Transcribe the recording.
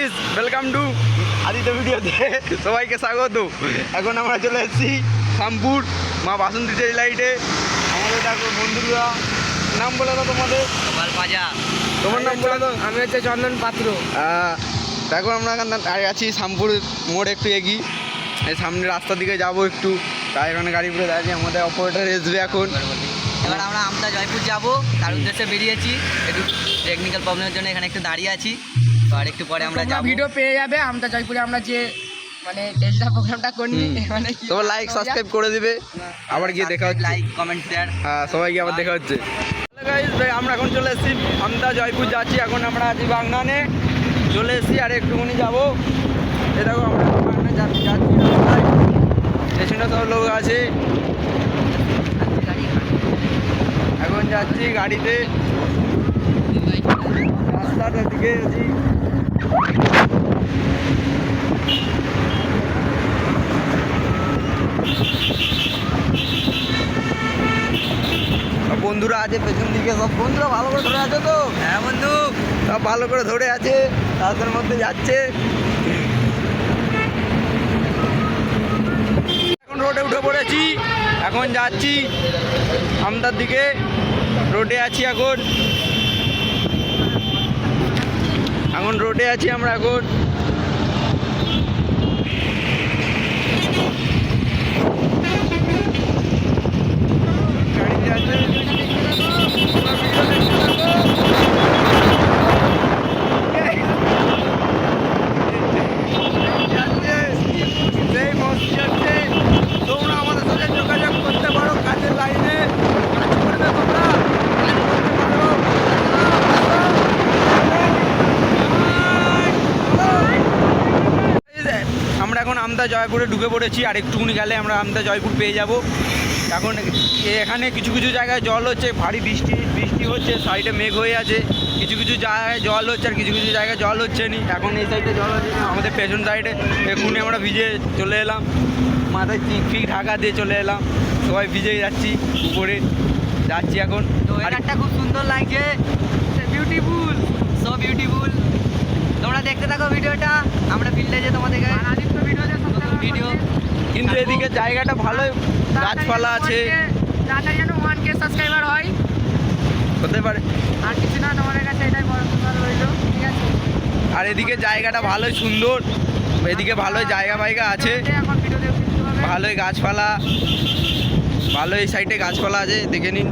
Guys, welcome to Aditya ভিডিওতে সবাইকে স্বাগত। এখন আমরা চলে এসেছি শামপুর মা বাসন্তী লাইটে। আমাদের দেখো বন্ধুরা, নাম বলে দাও তোমাদের। তোমার নাম বলে দাও। আমি হচ্ছে চন্দন পাত্র। দেখো আমরা এখন আছি শামপুর মোড় একটু এগিয়ে, এই সামনে রাস্তার দিকে যাবো একটু, তাই এখানে গাড়ি পুরো দাঁড়িয়ে আমাদের অপারেটার আসবে এখন। এবার আমরা আমতা জয়পুর যাব, তার উদ্দেশ্যে বেরিয়েছি। একটু টেকনিক্যাল প্রবলেমের জন্য এখানে একটু দাঁড়িয়ে আছি, তো আর একটু পরে আমরা যাব। ভিডিও পেয়ে যাবে আমতা জয়পুরে আমরা যে মানে টেস্টা প্রোগ্রামটা করি, মানে তোমার লাইক সাবস্ক্রাইব করে দিবে, আবার গিয়ে দেখা হচ্ছে। Like comment share. হ্যাঁ, সবাইকে আবার দেখা হচ্ছে। আমরা এখন চলে এসেছি আমতা জয়পুর যাচ্ছি। এখন আমরা আছি বাগনানে চলে এসেছি, আর একটুখানি যাবো। এ দেখো আমরা বাগনানে যাচ্ছি, পেছনে সব লোক আছে। এখন যাচ্ছি গাড়িতে, রাস্তাটার দিকে আছি। বন্ধুরা আছে পেছন দিকে, সব বন্ধুরা ভালো করে ধরে আছে তো। হ্যাঁ বন্ধু, সব ভালো করে ধরে আছে, রাস্তার মধ্যে যাচ্ছে। এখন রোডে উঠে পড়েছি, এখন যাচ্ছি আমতার দিকে। রোডে আছি এখন রোডে আছি আমরা এখন। গাড়িতে আছে সেই মস্তি হচ্ছে। তোমরা আমাদের সাথে যোগাযোগ করতে পারো, কাজের লাইনে কাজ করবে তোমরা। আমরা এখন আমতা জয়পুরে ঢুকে পড়েছি, আর একটুকুনি গেলে আমরা আমতা জয়পুর পেয়ে যাব। এখন এখানে কিছু কিছু জায়গায় জল হচ্ছে, ভারী বৃষ্টি হচ্ছে, সাইডে মেঘ হয়ে আছে। কিছু কিছু জায়গায় জল হচ্ছে, আর কিছু কিছু জায়গায় জল হচ্ছে নি। এখন এই সাইডে জল হচ্ছে না, আমাদের পেছন সাইডে এক্ষুনি আমরা ভিজে চলে এলাম, মাথায় চিক ঢাকা দিয়ে চলে এলাম। সবাই ভিজে যাচ্ছি, উপরে যাচ্ছি এখন। তো ওয়েদারটা খুব সুন্দর লাগছে, বিউটিফুল, সো বিউটিফুল। তোমরা দেখতে থাকো ভিডিওটা, আমরা ফিল্ডে যে তোমাদেরকে ভিডিও। কিন্তু এদিকে জায়গাটা ভালোই, গাছপালা আছে। তাড়াতাড়ি যেন 1K সাবস্ক্রাইবার হয়, হতে পারে। আর কিছু না, তোমাদের কাছে এটাই বড় কথা রইল, ঠিক আছে? আর এদিকে জায়গাটা ভালোই সুন্দর, এদিকে ভালোই জায়গা ফায়গা আছে, এখন ভিডিও দেখতে হবে। ভালোই গাছপালা, ভালো এই সাইডে গাছপালা আছে, দেখে নিন।